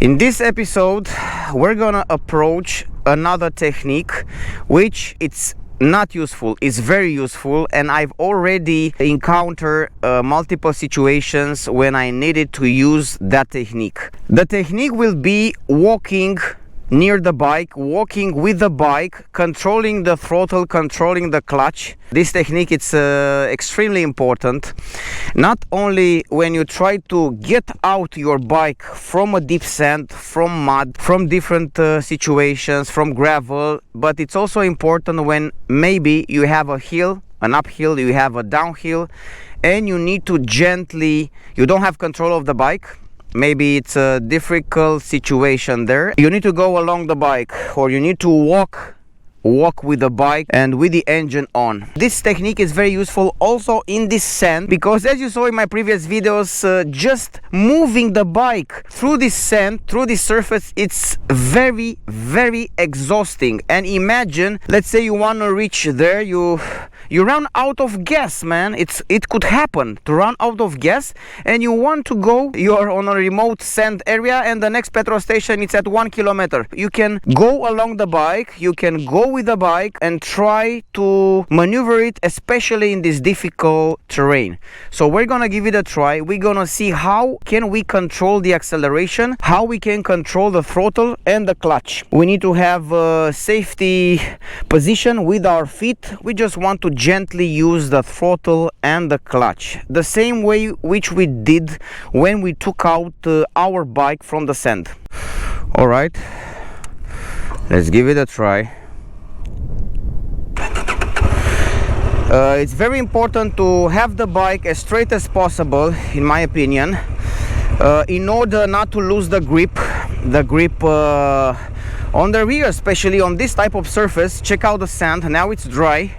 In this episode, we're gonna approach another technique which it's not useful, it's very useful, and I've already encountered multiple situations when I needed to use that technique. The technique will be walking near the bike, walking with the bike, controlling the throttle, controlling the clutch. This technique is extremely important, not only when you try to get out your bike from a deep sand, from mud, from different situations, from gravel, but it's also important when maybe you have a hill, an uphill, you have a downhill, and you need to gently, you don't have control of the bike. Maybe it's a difficult situation there. You need to go along the bike, or you need to walk with the bike and with the engine on. This technique is very useful also in this sand, because as you saw in my previous videos, just moving the bike through this sand, through this surface, it's very exhausting. And imagine, let's say you want to reach there, you run out of gas, man. It could happen to run out of gas, and you want to go, you're on a remote sand area, and the next petrol station is at 1 kilometer. You can go along the bike, you can go with the bike and try to maneuver it, especially in this difficult terrain. So we're gonna give it a try. We're gonna see how can we control the acceleration, how we can control the throttle and the clutch. We need to have a safety position with our feet. We just want to gently use the throttle and the clutch, the same way which we did when we took out our bike from the sand. All right, let's give it a try. It's very important to have the bike as straight as possible, in my opinion, in order not to lose the grip on the rear, especially on this type of surface. Check out the sand, now it's dry.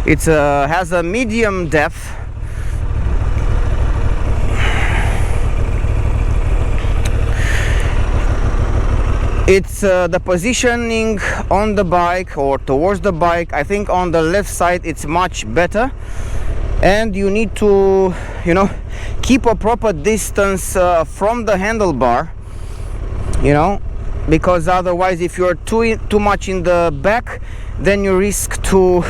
It has a medium depth. It's the positioning on the bike or towards the bike. I think on the left side it's much better, and you need to, keep a proper distance from the handlebar, because otherwise if you're too much in the back, then you risk to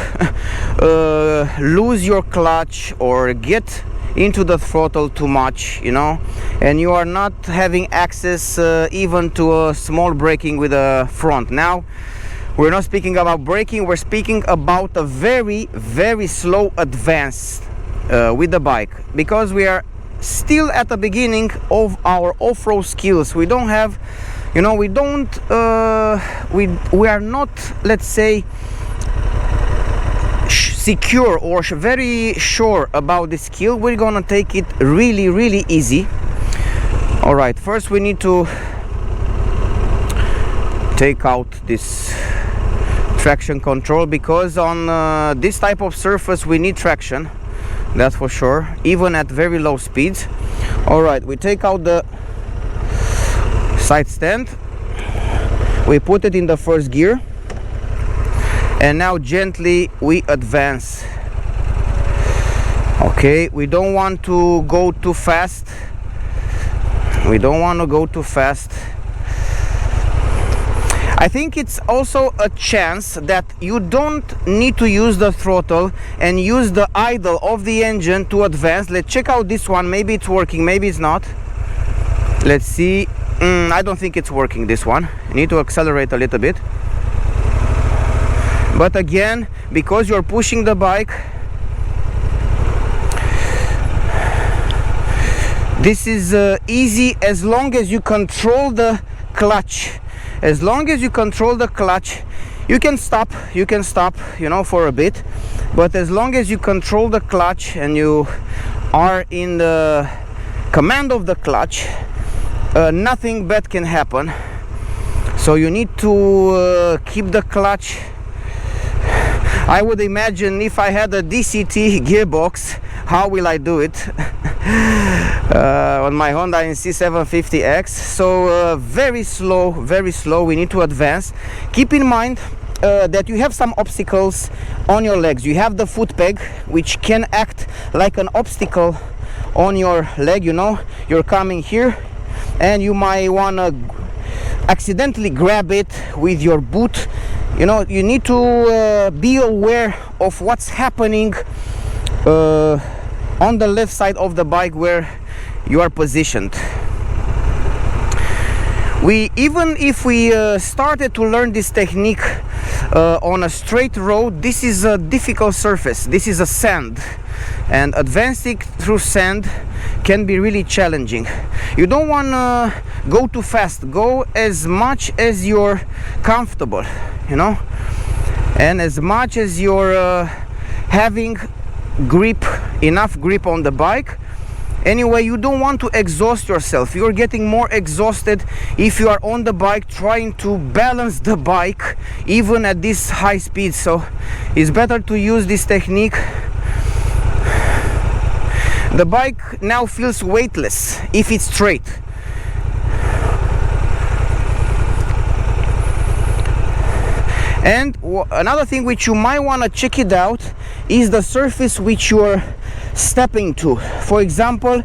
lose your clutch or get into the throttle too much, and you are not having access even to a small braking with the front. Now we're not speaking about braking, we're speaking about a very slow advance with the bike, because we are still at the beginning of our off-road skills. We don't have, we are not, let's say, secure or very sure about the skill. We're gonna take it really easy. All right, first we need to take out this traction control, because on this type of surface we need traction, that's for sure, even at very low speeds. All right, we take out the side stand, we put it in the first gear, and now gently we advance. Okay, we don't want to go too fast. I think it's also a chance that you don't need to use the throttle and use the idle of the engine to advance. Let's check out this one. Maybe it's working, maybe it's not. Let's see. I don't think it's working, this one. You need to accelerate a little bit. But again, because you're pushing the bike, this is easy as long as you control the clutch. As long as you control the clutch, you can stop, for a bit. But as long as you control the clutch and you are in the command of the clutch, nothing bad can happen. So you need to keep the clutch. I would imagine if I had a DCT gearbox, how will I do it? On my Honda XL750. So very slow, we need to advance. Keep in mind that you have some obstacles on your legs. You have the foot peg, which can act like an obstacle on your leg. You're coming here, and you might want to accidentally grab it with your boot. You know, you need to be aware of what's happening on the left side of the bike where you are positioned. Even if we started to learn this technique on a straight road, this is a difficult surface. This is a sand, and advancing through sand can be really challenging. You don't want to go too fast. Go as much as you're comfortable, you know, and as much as you're having enough grip on the bike. Anyway, you don't want to exhaust yourself. You're getting more exhausted if you are on the bike trying to balance the bike even at this high speed. So it's better to use this technique. The bike now feels weightless if it's straight. And another thing which you might want to check it out is the surface which you're stepping to. For example,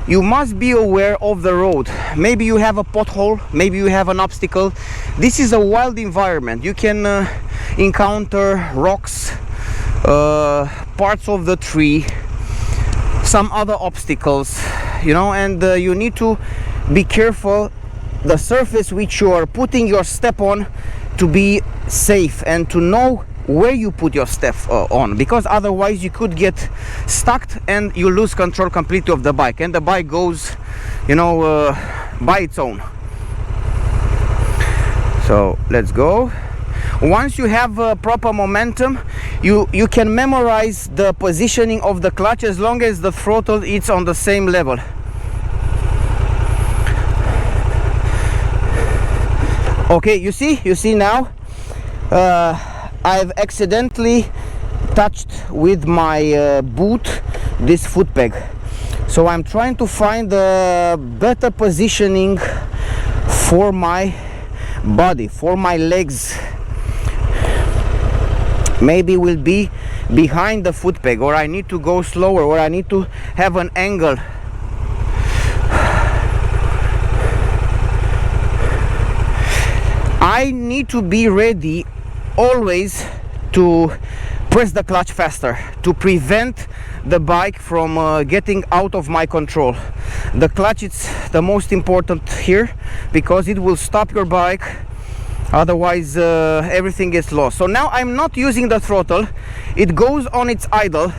you must be aware of the road. Maybe you have a pothole, maybe you have an obstacle. This is a wild environment. You can encounter rocks, parts of the tree, some other obstacles, you know, and you need to be careful the surface which you are putting your step on to be safe and to know where you put your step on, because otherwise you could get stuck and you lose control completely of the bike, and the bike goes, you know, by its own. So let's go. Once you have proper momentum, you can memorize the positioning of the clutch as long as the throttle is on the same level. Okay, you see now I've accidentally touched with my boot this foot peg, so I'm trying to find a better positioning for my body, for my legs. Maybe will be behind the foot peg, or I need to go slower, or I need to have an angle. I need to be ready always to press the clutch faster to prevent the bike from getting out of my control. The clutch is the most important here because it will stop your bike, otherwise everything gets lost. So now I'm not using the throttle, it goes on its idle,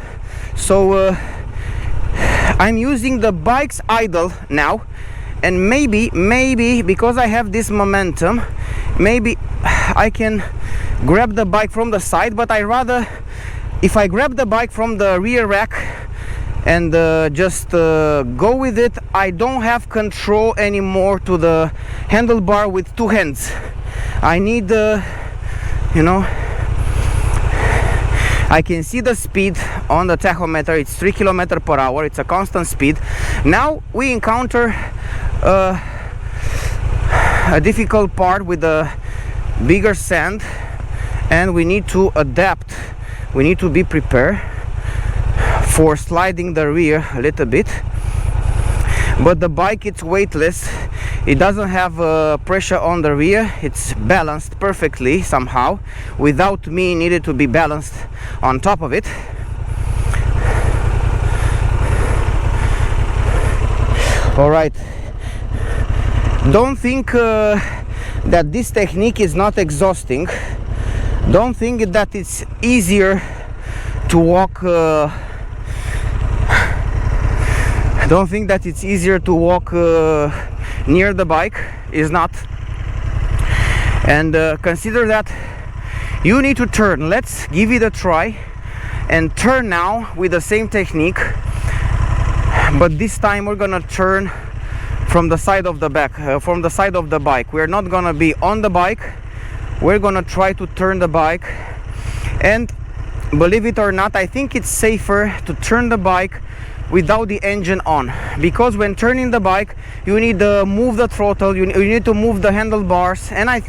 so I'm using the bike's idle now. And maybe because I have this momentum, maybe I can grab the bike from the side, but I rather, if I grab the bike from the rear rack and just go with it, I don't have control anymore to the handlebar with two hands. I need you know, I can see the speed on the tachometer. It's 3 km per hour. It's a constant speed. Now we encounter a difficult part with the bigger sand, and we need to adapt. We need to be prepared for sliding the rear a little bit, but the bike, it's weightless. It doesn't have pressure on the rear. It's balanced perfectly somehow without me needed to be balanced on top of it. All right, don't think that this technique is not exhausting. Don't think that it's easier to walk don't think that it's easier to walk near the bike. Is not. And consider that you need to turn. Let's give it a try and turn now with the same technique, but this time we're gonna turn from the side of the back, from the side of the bike. We're not gonna be on the bike. We're gonna try to turn the bike, and believe it or not, I think it's safer to turn the bike without the engine on, because when turning the bike you need to move the throttle, you need to move the handlebars, and I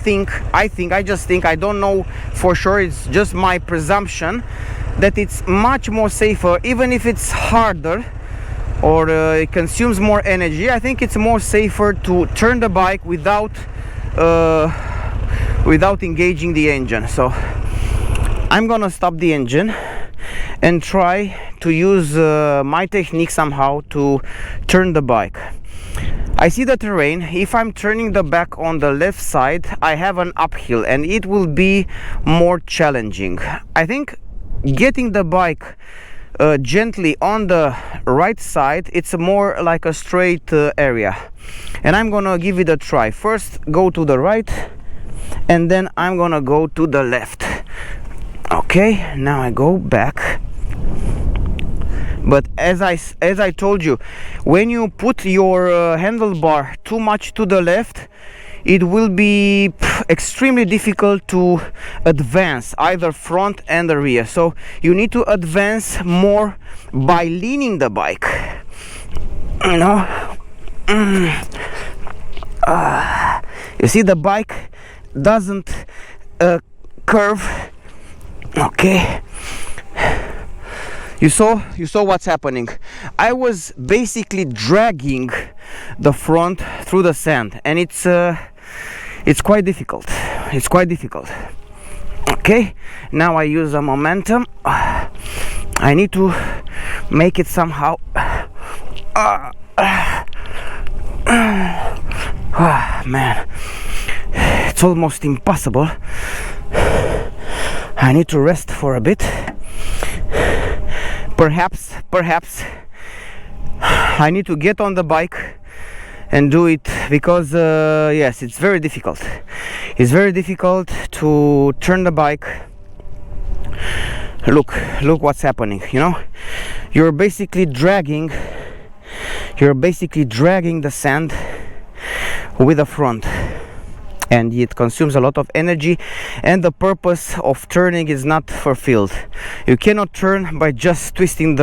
just think, I don't know for sure, it's just my presumption, that it's much more safer, even if it's harder or it consumes more energy. I think it's more safer to turn the bike without engaging the engine. So I'm gonna stop the engine and try to use my technique somehow to turn the bike. I see the terrain. If I'm turning the back on the left side, I have an uphill and it will be more challenging. I think getting the bike gently on the right side, it's more like a straight area, and I'm gonna give it a try. First go to the right and then I'm gonna go to the left. Okay, now I go back. But as I told you, when you put your handlebar too much to the left, it will be extremely difficult to advance either front and the rear. So you need to advance more by leaning the bike, you know. You see, the bike doesn't curve. Okay, you saw what's happening. I was basically dragging the front through the sand, and it's quite difficult. It's quite difficult. Okay, now I use the momentum. I need to make it somehow. Man, it's almost impossible. I need to rest for a bit. Perhaps I need to get on the bike and do it, because yes, it's very difficult. It's very difficult to turn the bike. Look what's happening, you know. You're basically dragging the sand with the front, and it consumes a lot of energy, and the purpose of turning is not fulfilled. You cannot turn by just twisting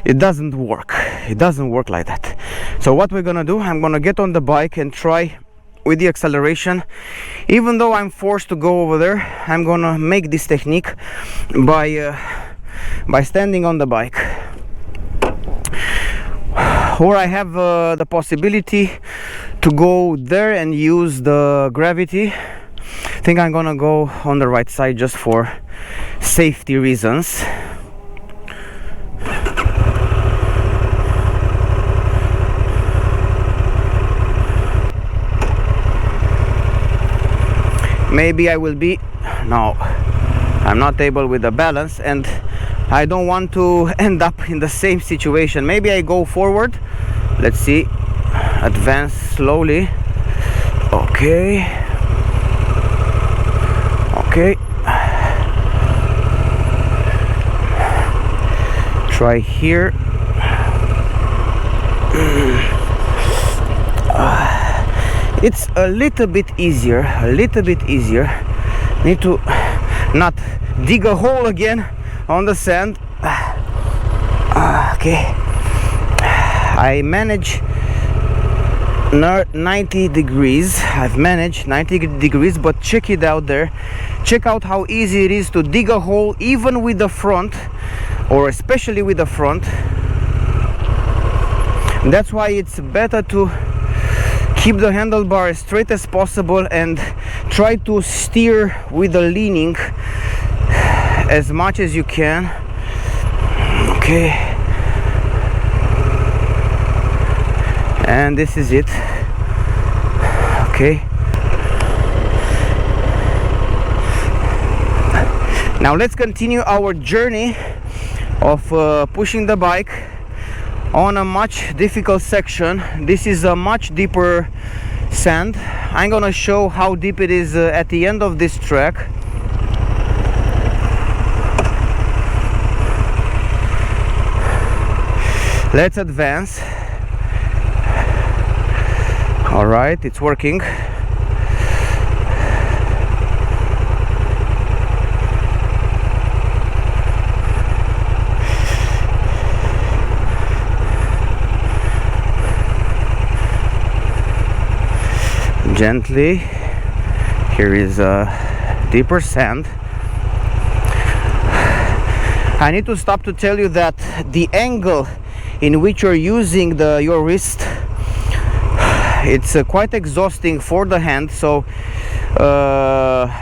it doesn't work. It doesn't work like that. So what we're gonna do, I'm gonna get on the bike and try with the acceleration. Even though I'm forced to go over there, I'm gonna make this technique by standing on the bike. Or I have the possibility to go there and use the gravity. I think I'm gonna go on the right side just for safety reasons. Maybe I will be... No, I'm not able with the balance, and I don't want to end up in the same situation. Maybe I go forward. Let's see. Advance slowly. Okay. Okay. Try here. It's a little bit easier. Need to not dig a hole again on the sand. Okay. I manage 90 degrees. I've managed 90 degrees, but check it out there. Check out how easy it is to dig a hole, even with the front, or especially with the front. That's why it's better to keep the handlebar as straight as possible and try to steer with the leaning as much as you can. Okay, and this is it. Okay, now let's continue our journey of pushing the bike on a much difficult section. This is a much deeper sand. I'm gonna show how deep it is at the end of this track. Let's advance. All right, it's working. Gently. Here is a deeper sand. I need to stop to tell you that the angle in which you're using your wrist, it's quite exhausting for the hand. So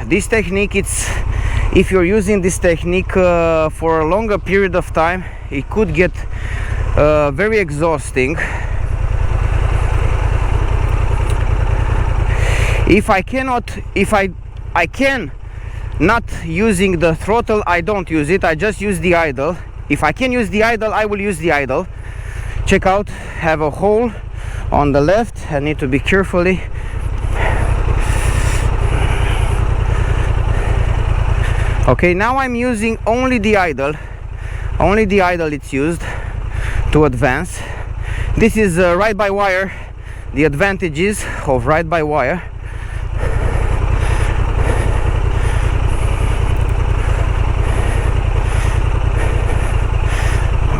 this technique, if you're using this technique for a longer period of time, it could get very exhausting. If I can not using the throttle, I don't use it, I just use the idle. If I can use the idle, I will use the idle. Check out, have a hole on the left. I need to be carefully. Okay, now I'm using only the idle. Only the idle it's used to advance. This is ride by wire. The advantages of ride by wire.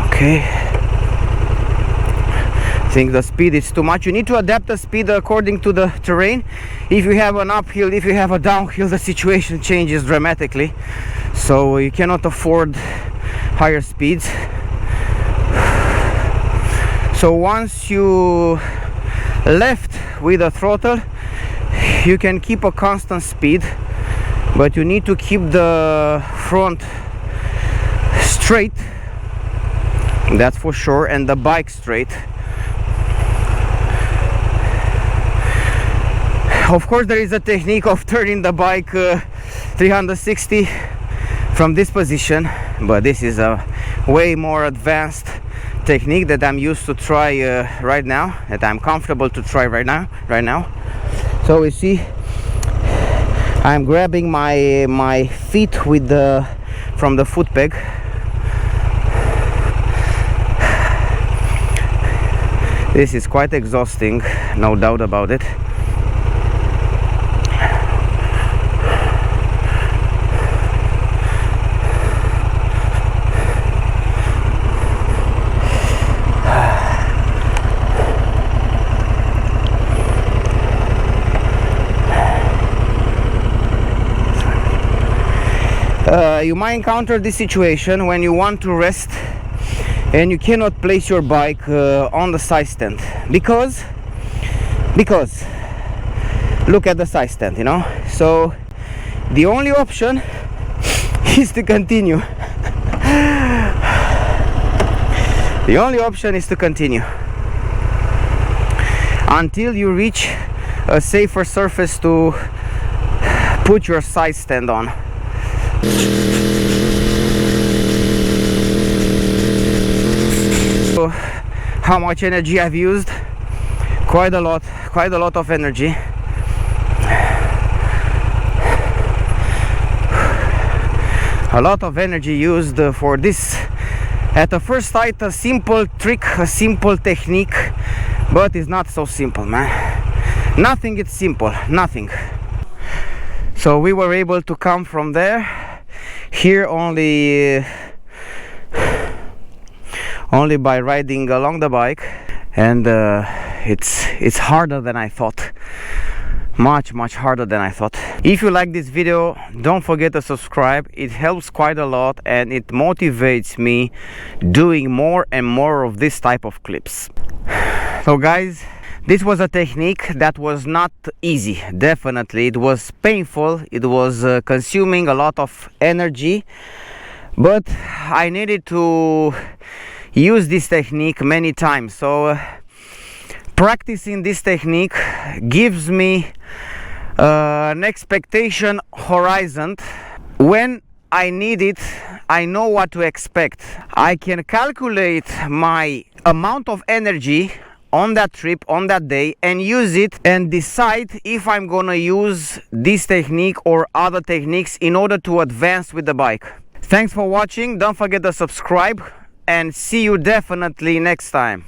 Okay, I think the speed is too much. You need to adapt the speed according to the terrain. If you have an uphill, if you have a downhill, the situation changes dramatically, so you cannot afford higher speeds. So once you left with the throttle, you can keep a constant speed, but you need to keep the front straight, that's for sure, and the bike straight. Of course, there is a technique of turning the bike 360 from this position, but this is a way more advanced technique that I'm used to try right now, that I'm comfortable to try right now. So you see, I'm grabbing my feet with from the foot peg. This is quite exhausting, no doubt about it. You might encounter this situation when you want to rest and you cannot place your bike on the side stand because look at the side stand, you know. So the only option is to continue. The only option is to continue until you reach a safer surface to put your side stand on. So, how much energy I've used? Quite a lot of energy. A lot of energy used for this. At the first sight, a simple trick, a simple technique, but it's not so simple, man. Nothing is simple, nothing. So we were able to come from there. Here only by riding along the bike, and it's harder than I thought. Much harder than I thought. If you like this video, don't forget to subscribe. It helps quite a lot and it motivates me doing more and more of this type of clips. So guys, this was a technique that was not easy. Definitely it was painful, it was consuming a lot of energy, but I needed to use this technique many times. So practicing this technique gives me an expectation horizon. When I need it, I know what to expect. I can calculate my amount of energy on that trip, on that day, and use it and decide if I'm gonna use this technique or other techniques in order to advance with the bike. Thanks for watching. Don't forget to subscribe and see you definitely next time.